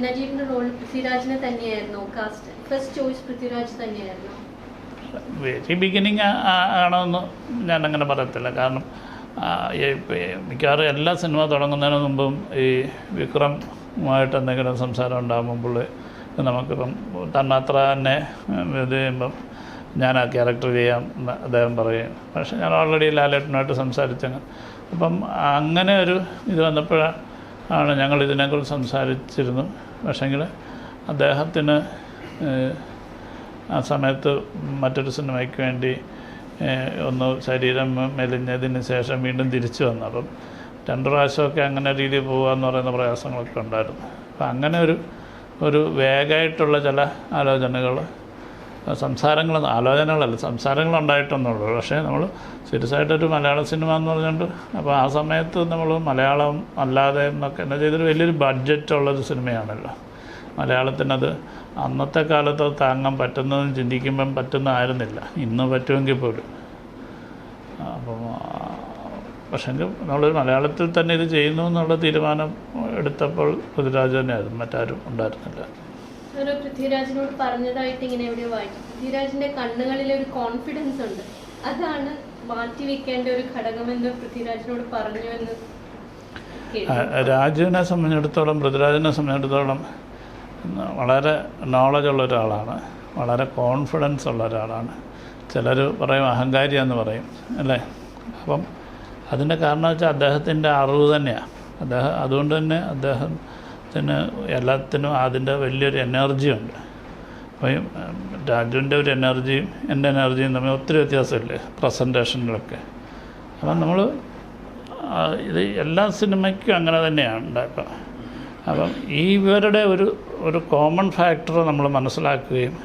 നജീബിന്റെ role പൃഥ്വിരാജിനെ തന്നെയായിരുന്നു cast first choice Prithviraj തന്നെയായിരുന്നു. വെരി ബിഗിനിങ് ആണെന്ന് ഞാൻ അങ്ങനെ പറയത്തില്ല. കാരണം മിക്കവാറും എല്ലാ സിനിമ തുടങ്ങുന്നതിന് മുമ്പും ഈ വിക്രമുമായിട്ട് എന്തെങ്കിലും സംസാരം ഉണ്ടാകുമ്പോൾ നമുക്കിപ്പം തന്മാത്ര തന്നെ ഇത് ചെയ്യുമ്പം ഞാൻ ആ ക്യാരക്ടർ ചെയ്യാം എന്ന് അദ്ദേഹം പറയും. പക്ഷേ ഞാൻ ഓൾറെഡി ലാലേട്ടനുമായിട്ട് സംസാരിച്ചങ്ങ് അപ്പം അങ്ങനെ ഒരു ഇത് വന്നപ്പോഴാണ് ഞങ്ങൾ ഇതിനെക്കുറിച്ച് സംസാരിച്ചിരുന്നു. പക്ഷേങ്കിൽ അദ്ദേഹത്തിന് ആ സമയത്ത് മറ്റൊരു സിനിമയ്ക്ക് വേണ്ടി ഒന്ന് ശരീരം മെലിഞ്ഞതിന് ശേഷം വീണ്ടും തിരിച്ചു വന്നു. അപ്പം 2 പ്രാവശ്യമൊക്കെ അങ്ങനെ രീതിയിൽ പോകുകയെന്ന് പറയുന്ന പ്രയാസങ്ങളൊക്കെ ഉണ്ടായിരുന്നു. അപ്പം അങ്ങനെ ഒരു വേഗമായിട്ടുള്ള ചില സംസാരങ്ങളുണ്ടായിട്ടൊന്നുള്ളൂ. പക്ഷേ നമ്മൾ സീരിയസ് ആയിട്ടൊരു മലയാള സിനിമ എന്ന് പറഞ്ഞുകൊണ്ട് അപ്പോൾ ആ സമയത്ത് നമ്മൾ മലയാളം അല്ലാതെ എന്നൊക്കെ എന്താ ചെയ്തൊരു വലിയൊരു ബഡ്ജറ്റുള്ളൊരു സിനിമയാണല്ലോ. മലയാളത്തിനത് അന്നത്തെ കാലത്ത് താങ്ങാൻ പറ്റുന്നതും ചിന്തിക്കുമ്പം പറ്റുന്നതായിരുന്നില്ല. ഇന്ന് പറ്റുമെങ്കിൽ പോലും. അപ്പം പക്ഷേങ്കിൽ നമ്മൾ മലയാളത്തിൽ തന്നെ ഇത് ചെയ്യുന്നു എന്നുള്ള തീരുമാനം എടുത്തപ്പോൾ പൃഥ്വിരാജ് തന്നെയായിരുന്നു, മറ്റാരും ഉണ്ടായിരുന്നില്ല. പൃഥ്വിരാജിനോട് പറഞ്ഞതായിട്ട് ഇങ്ങനെ എവിടെയോ വായിച്ചു, പൃഥ്വിരാജിന്റെ കണ്ണുകളിൽ ഒരു കോൺഫിഡൻസ് ഉണ്ട്, അതാണ് മാറ്റിവെക്കേണ്ട ഒരു ഘടകമെന്ന് പൃഥ്വിരാജിനോട് പറഞ്ഞുവെന്ന്. രാജുവിനെ സംബന്ധിച്ചിടത്തോളം, പൃഥ്വിരാജിനെ സംബന്ധിച്ചിടത്തോളം വളരെ നോളജുള്ള ഒരാളാണ്, വളരെ കോൺഫിഡൻസ് ഉള്ള ഒരാളാണ്. ചിലർ പറയും അഹങ്കാരിയാന്ന് പറയും അല്ലേ. അപ്പം അതിൻ്റെ കാരണം വെച്ചാൽ അദ്ദേഹത്തിൻ്റെ അറിവ് തന്നെയാണ്. അതുകൊണ്ട് തന്നെ അദ്ദേഹത്തിന് എല്ലാത്തിനും അതിൻ്റെ വലിയൊരു എനർജിയുണ്ട്. അപ്പം രാജുവിൻ്റെ ഒരു എനർജിയും എൻ്റെ എനർജിയും തമ്മിൽ ഒത്തിരി വ്യത്യാസമില്ലേ പ്രസൻറ്റേഷനിലൊക്കെ. അപ്പം നമ്മൾ ഇത് എല്ലാ സിനിമയ്ക്കും അങ്ങനെ തന്നെയാണ് ഉണ്ടാക്കുക. അപ്പം ഇവരുടെ ഒരു കോമൺ ഫാക്ടർ നമ്മൾ മനസ്സിലാക്കുകയും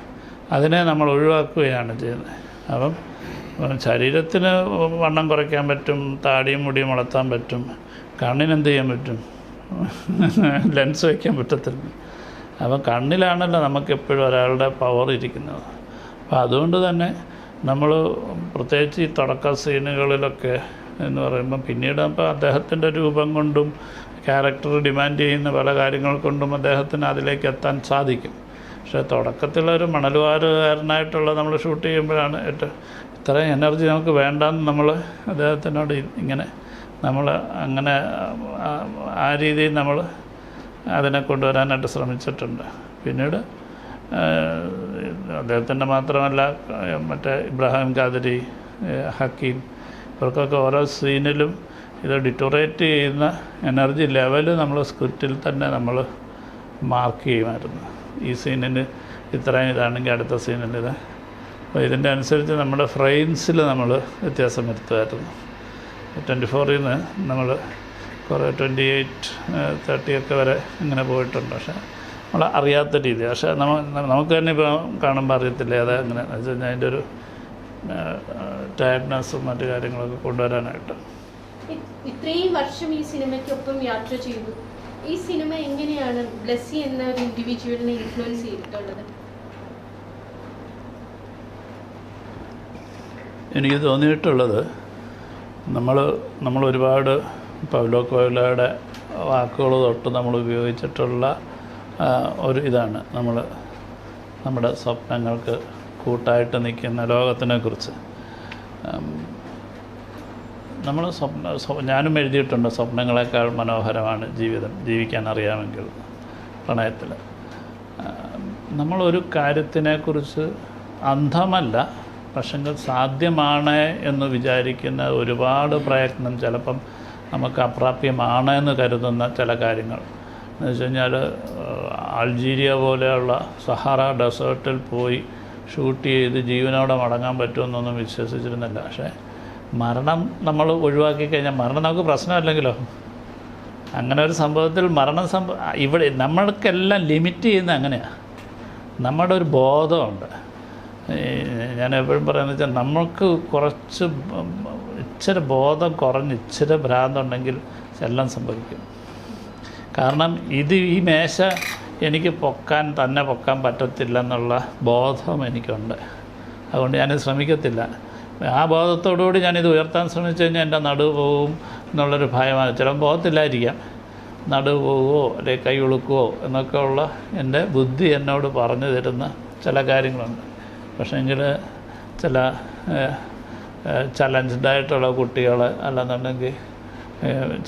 അതിനെ നമ്മൾ ഒഴിവാക്കുകയാണ് ചെയ്യുന്നത്. അപ്പം ശരീരത്തിന് വണ്ണം കുറയ്ക്കാൻ പറ്റും, താടിയും മുടിയും വളർത്താൻ പറ്റും, കണ്ണിനെന്ത് ചെയ്യാൻ പറ്റും, ലെൻസ് വയ്ക്കാൻ പറ്റത്തില്ല. അപ്പം കണ്ണിലാണല്ലോ നമുക്കെപ്പോഴും ഒരാളുടെ പവർ ഇരിക്കുന്നത്. അപ്പം അതുകൊണ്ട് തന്നെ നമ്മൾ പ്രത്യേകിച്ച് ഈ തുടക്ക സീനുകളിലൊക്കെ എന്ന് പറയുമ്പം പിന്നീട് അപ്പോൾ അദ്ദേഹത്തിൻ്റെ രൂപം കൊണ്ടും ക്യാരക്ടർ ഡിമാൻഡ് ചെയ്യുന്ന പല കാര്യങ്ങൾ കൊണ്ടും അദ്ദേഹത്തിന് അതിലേക്ക് എത്താൻ സാധിക്കും. പക്ഷേ തുടക്കത്തിലൊരു മണലുവാരുകാരനായിട്ടുള്ള നമ്മൾ ഷൂട്ട് ചെയ്യുമ്പോഴാണ് ഇത്രയും എനർജി നമുക്ക് വേണ്ടെന്ന് നമ്മൾ അദ്ദേഹത്തിനോട് ഇങ്ങനെ നമ്മൾ അങ്ങനെ ആ രീതിയിൽ നമ്മൾ അതിനെ കൊണ്ടുവരാനായിട്ട് ശ്രമിച്ചിട്ടുണ്ട്. പിന്നീട് അദ്ദേഹത്തിൻ്റെ മാത്രമല്ല മറ്റേ ഇബ്രാഹിം ഖാദരി, ഹക്കീം, ഇവർക്കൊക്കെ ഓരോ സീനിലും ഇത് ഡിറ്റോറേറ്റ് ചെയ്യുന്ന എനർജി ലെവൽ നമ്മൾ സ്ക്രിപ്റ്റിൽ തന്നെ നമ്മൾ മാർക്ക് ചെയ്യുമായിരുന്നു. ഈ സീനിന് ഇത്രയും ഇതാണെങ്കിൽ അടുത്ത സീനിൽ ഇത്. അപ്പോൾ ഇതിൻ്റെ അനുസരിച്ച് നമ്മുടെ ഫ്രെയിംസിൽ നമ്മൾ വ്യത്യാസം വരുത്തുമായിരുന്നു. 24 നമ്മൾ കുറേ 28, 30 ഒക്കെ വരെ ഇങ്ങനെ പോയിട്ടുണ്ട്. പക്ഷേ നമ്മൾ അറിയാത്ത രീതി. പക്ഷേ നമുക്ക് തന്നെ ഇപ്പോൾ കാണുമ്പോൾ അറിയത്തില്ലേ അത് അങ്ങനെ എന്ന് വെച്ച് കഴിഞ്ഞാൽ അതിൻ്റെ ഒരു ടയർഡ്നെസ്സും മറ്റു കാര്യങ്ങളൊക്കെ കൊണ്ടുവരാനായിട്ട്. ഇത്രയും വർഷം ഈ സിനിമയ്ക്കൊപ്പം യാത്ര ചെയ്തു. ഈ സിനിമ എങ്ങനെയാണ് ബ്ലെസ്സി എന്ന ഒരു ഇൻഡിവിജ്വലിനെ ഇൻഫ്ലുവൻസ് ചെയ്തിട്ടുള്ളത്? എനിക്ക് തോന്നിയിട്ടുള്ളത് നമ്മൾ ഒരുപാട് പൗലോ കൊയ്ലോയുടെ വാക്കുകൾ തൊട്ട് നമ്മൾ ഉപയോഗിച്ചിട്ടുള്ള ഒരു ഇതാണ് നമ്മുടെ സ്വപ്നങ്ങൾക്ക് കൂട്ടായിട്ട് നിൽക്കുന്ന ലോകത്തിനെക്കുറിച്ച്. നമ്മൾ ഞാനും എഴുതിയിട്ടുണ്ട്, സ്വപ്നങ്ങളെക്കാൾ മനോഹരമാണ് ജീവിതം, ജീവിക്കാൻ അറിയാമെങ്കിൽ. പ്രണയത്തിൽ നമ്മളൊരു കാര്യത്തിനെക്കുറിച്ച് അന്ധമല്ല, പക്ഷെങ്കിൽ സാധ്യമാണ് എന്ന് വിചാരിക്കുന്ന ഒരുപാട് പ്രയത്നം, ചിലപ്പം നമുക്ക് അപ്രാപ്യമാണ് എന്ന് കരുതുന്ന ചില കാര്യങ്ങൾ എന്ന് വെച്ച് കഴിഞ്ഞാൽ അൾജീരിയ പോലെയുള്ള സഹാറ ഡെസേർട്ടിൽ പോയി ഷൂട്ട് ചെയ്ത് ജീവനോടെ മടങ്ങാൻ പറ്റുമെന്നൊന്നും വിശ്വസിച്ചിരുന്നില്ല. പക്ഷേ മരണം നമ്മൾ ഒഴിവാക്കി കഴിഞ്ഞാൽ മരണം നമുക്ക് പ്രശ്നമല്ലെങ്കിലോ. അങ്ങനെ ഒരു സംഭവത്തിൽ മരണം ഇവിടെ നമ്മൾക്കെല്ലാം ലിമിറ്റ് ചെയ്യുന്നത് അങ്ങനെയാണ്. നമ്മുടെ ഒരു ബോധമുണ്ട്. ഞാൻ എപ്പോഴും പറയുന്നത് വെച്ചാൽ നമ്മൾക്ക് കുറച്ച് ഇച്ചിരി ബോധം കുറഞ്ഞ് ഇച്ചിരി ഭ്രാന്തുണ്ടെങ്കിൽ എല്ലാം സംഭവിക്കും. കാരണം ഈ മേശ എനിക്ക് തന്നെ പൊക്കാൻ പറ്റത്തില്ലെന്നുള്ള ബോധം എനിക്കുണ്ട്. അതുകൊണ്ട് ഞാനിത് ശ്രമിക്കത്തില്ല. ആ ബോധത്തോടുകൂടി ഞാനിത് ഉയർത്താൻ ശ്രമിച്ചു കഴിഞ്ഞാൽ എൻ്റെ നടുവ് പോവും എന്നുള്ളൊരു ഭയമാണ്. ചിലപ്പോൾ പോകത്തില്ലായിരിക്കാം, നടുവ് പോവുമോ അല്ലെങ്കിൽ കൈ ഉളുക്കുമോ എന്നൊക്കെ ഉള്ള എൻ്റെ ബുദ്ധി എന്നോട് പറഞ്ഞു തരുന്ന ചില കാര്യങ്ങളുണ്ട്. പക്ഷേ എങ്കിൽ ചില ചലഞ്ച്ഡായിട്ടുള്ള കുട്ടികൾ അല്ലെന്നുണ്ടെങ്കിൽ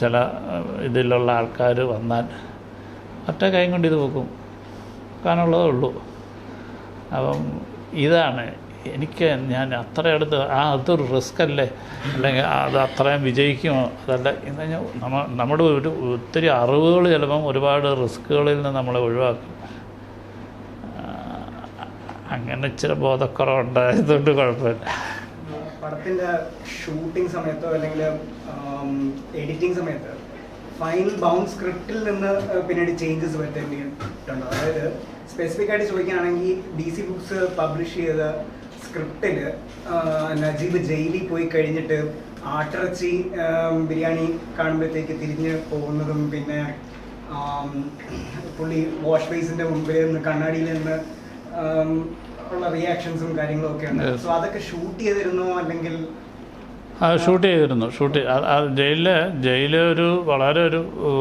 ചില ഇതിലുള്ള ആൾക്കാർ വന്നാൽ ഒറ്റ കൈ കൊണ്ട് ഇത് വെക്കും, വെക്കാനുള്ളതേ ഉള്ളൂ. അപ്പം ഇതാണ് എനിക്ക് ഞാൻ അത്ര അടുത്ത് അതൊരു റിസ്ക് അല്ലേ, അല്ലെങ്കിൽ അത് അത്രയും വിജയിക്കുമോ അതല്ല എന്ന് കഴിഞ്ഞാൽ നമ്മുടെ ഒത്തിരി അറിവുകൾ ചിലപ്പം ഒരുപാട് റിസ്ക്കുകളിൽ നിന്ന് നമ്മളെ ഒഴിവാക്കും. അങ്ങനെ ഇച്ചിരി ബോധക്കുറവുണ്ടായതുകൊണ്ട് കുഴപ്പമില്ല. പടത്തിൻ്റെ ഷൂട്ടിംഗ് സമയത്തോ അല്ലെങ്കിൽ എഡിറ്റിംഗ് സമയത്ത് ഫൈനൽ ബൗണ്ട് സ്ക്രിപ്റ്റിൽ നിന്ന് പിന്നീട് ചേഞ്ചസ് വരുത്തേണ്ടിയിട്ടുണ്ടോ? അതായത് സ്പെസിഫിക് ആയിട്ട് ചോദിക്കുകയാണെങ്കിൽ DC ബുക്സ് പബ്ലിഷ് ചെയ്ത സ്ക്രിപ്റ്റിൽ നജീബ് ജയിലിൽ പോയി കഴിഞ്ഞിട്ട് ആട്ടിറച്ചി ബിരിയാണി കാണുമ്പോഴത്തേക്ക് തിരിഞ്ഞ് പോകുന്നതും പിന്നെ പുള്ളി വാഷ് ബേസിൻ്റെ മുമ്പിൽ നിന്ന് കണ്ണാടിയിൽ നിന്ന് ഉള്ള റിയാക്ഷൻസും കാര്യങ്ങളും ഒക്കെ ഉണ്ട്. സോ അതൊക്കെ ഷൂട്ട് ചെയ്തിരുന്നോ അല്ലെങ്കിൽ? അത് ഷൂട്ട് ചെയ്തിരുന്നു. ജയിലിൽ വളരെ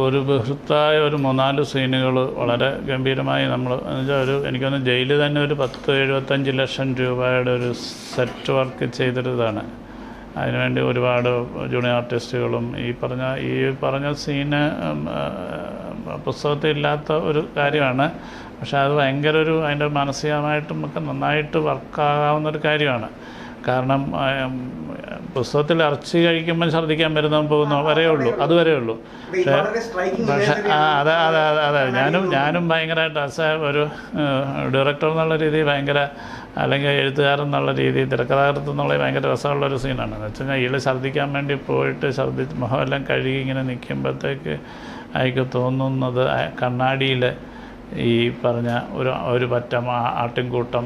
ഒരു ബൃഹത്തായ ഒരു 3-4 സീനുകൾ വളരെ ഗംഭീരമായി നമ്മൾ എന്നുവെച്ചാൽ എനിക്കൊന്ന് ജയിലിൽ തന്നെ ഒരു 10-75 ലക്ഷം രൂപയുടെ ഒരു സെറ്റ് വർക്ക് ചെയ്തിരുന്നതാണ്. അതിനുവേണ്ടി ഒരുപാട് ജൂനിയർ ആർട്ടിസ്റ്റുകളും ഈ പറഞ്ഞ സീന് പുസ്തകത്തിൽ ഇല്ലാത്ത ഒരു കാര്യമാണ്. പക്ഷേ അത് ഭയങ്കര അതിൻ്റെ മാനസികമായിട്ട് നമുക്ക് നന്നായിട്ട് വർക്കാകാവുന്നൊരു കാര്യമാണ്. കാരണം പുസ്തകത്തിൽ ഇറച്ചി കഴിക്കുമ്പോൾ ഛർദ്ദിക്കാൻ വരുന്നവൻ പോകുന്ന വരേ ഉള്ളൂ, അതുവരെ ഉള്ളൂ. പക്ഷേ അതെ ഞാനും ഭയങ്കരമായിട്ട് ഒരു ഡയറക്ടർ എന്നുള്ള രീതിയിൽ അല്ലെങ്കിൽ എഴുത്തുകാരൻ എന്നുള്ള രീതിയിൽ തിരക്കഥാകൃത്ത് എന്നുള്ള ഭയങ്കര രസമുള്ളൊരു സീനാണ്. എന്ന് വെച്ച് കഴിഞ്ഞാൽ ഇയാൾ ഛർദ്ദിക്കാൻ വേണ്ടി പോയിട്ട് മുഖമെല്ലാം കഴുകി ഇങ്ങനെ നിൽക്കുമ്പോഴത്തേക്ക് അയാൾക്ക് തോന്നുന്നത് കണ്ണാടിയിൽ ഈ പറഞ്ഞ ഒരു പറ്റം ആട്ടിൻകൂട്ടം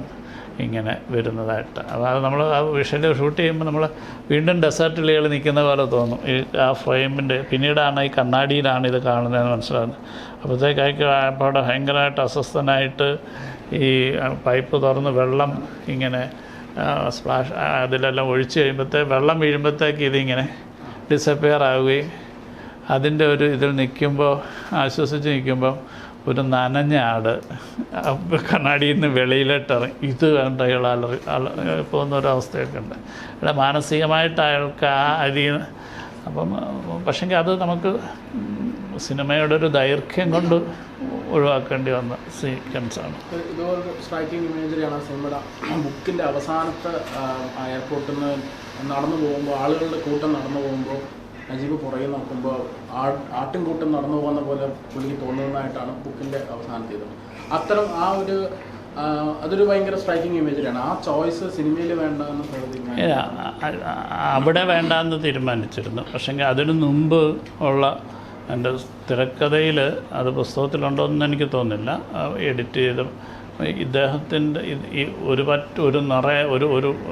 ഇങ്ങനെ വരുന്നതായിട്ട്. അതായത് നമ്മൾ ആ വിഷ്വൽ ഷൂട്ട് ചെയ്യുമ്പോൾ നമ്മൾ വീണ്ടും ഡെസേർട്ടിൽ ഇയാൾ നിൽക്കുന്ന പോലെ തോന്നും. ആ ഫ്രെയിമിൻ്റെ പിന്നീടാണ് ഈ കണ്ണാടിയിലാണ് ഇത് കാണുന്നതെന്ന് മനസ്സിലാകുന്നത്. അപ്പോഴത്തേക്ക് അപ്പോൾ അവിടെ ഭയങ്കരമായിട്ട് അസ്വസ്ഥനായിട്ട് ഈ പൈപ്പ് തുറന്ന് വെള്ളം ഇങ്ങനെ സ്പ്ലാഷ് അതിലെല്ലാം ഒഴിച്ച് വെള്ളം വീഴുമ്പോഴത്തേക്ക് ഇതിങ്ങനെ ഡിസപ്പിയർ ആവുകയും അതിൻ്റെ ഒരു ഇതിൽ നിൽക്കുമ്പോൾ ആശ്വസിച്ച് നിൽക്കുമ്പോൾ ഒരു നനഞ്ഞ ആട് കണ്ണാടിയിൽ നിന്ന് വെളിയിലിട്ടിറങ്ങി ഇത് കണ്ട അയാൾ പോകുന്നൊരവസ്ഥയൊക്കെ ഉണ്ട്. അയാൾ മാനസികമായിട്ട് അയാൾക്ക് ആ അപ്പം പക്ഷേങ്കിൽ അത് നമുക്ക് സിനിമയുടെ ഒരു ദൈർഘ്യം കൊണ്ട് ഒഴിവാക്കേണ്ടി വന്ന സീക്വൻസാണ്. ഇതുപോലെ സ്ട്രൈക്കിംഗ് ഇമേജറിയാണ് സിനിമയുടെ ബുക്കിൻ്റെ അവസാനത്തെ എയർപോർട്ടിൽ നിന്ന് നടന്നു പോകുമ്പോൾ ആളുകളുടെ കൂട്ടം നടന്നു പോകുമ്പോൾ നജീബ് പുറകെ നോക്കുമ്പോൾ ആട്ടിൻകൂട്ടം നടന്നു പോകുന്ന പോലെ പുള്ളിക്ക് തോന്നുന്നതായിട്ടാണ് ബുക്കിൻ്റെ അവസാനത്തേത്. അത്തരം അതൊരു ഭയങ്കര സ്ട്രൈക്കിംഗ് ഇമേജറിയാണ്. ആ ചോയ്സ് സിനിമയിൽ വേണ്ടെന്ന് അവിടെ വേണ്ടെന്ന് തീരുമാനിച്ചിരുന്നു. പക്ഷേങ്കിൽ അതിനു മുമ്പ് ഉള്ള എൻ്റെ തിരക്കഥയിൽ അത് പുസ്തകത്തിലുണ്ടോയെന്ന് എനിക്ക് തോന്നുന്നില്ല. എഡിറ്റ് ചെയ്ത് ഇദ്ദേഹത്തിൻ്റെ ഈ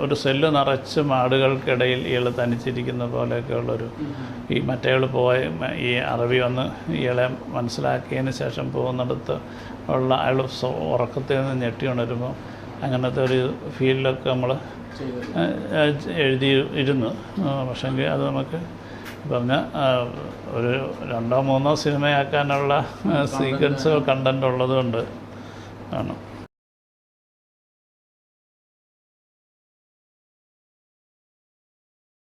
ഒരു സെല്ല് നിറച്ചും ആടുകൾക്കിടയിൽ ഇയാൾ തനിച്ചിരിക്കുന്ന പോലെയൊക്കെയുള്ളൊരു ഈ മറ്റേയാൾ ഈ അറബി വന്ന് ഇയാളെ മനസ്സിലാക്കിയതിന് ശേഷം പോകുന്നിടത്ത് ഉള്ള അയാൾ ഉറക്കത്തിൽ നിന്ന് ഞെട്ടി ഉണരുമ്പോൾ അങ്ങനത്തെ ഒരു ഫീലിലൊക്കെ നമ്മൾ എഴുതിയിരുന്നു. പക്ഷേങ്കിൽ അത് നമുക്ക് പറഞ്ഞ ഒരു 2-3 സിനിമയാക്കാനുള്ള സീക്വൻസ് കണ്ടൻ്റ് ഉള്ളതുകൊണ്ട് ആണ്.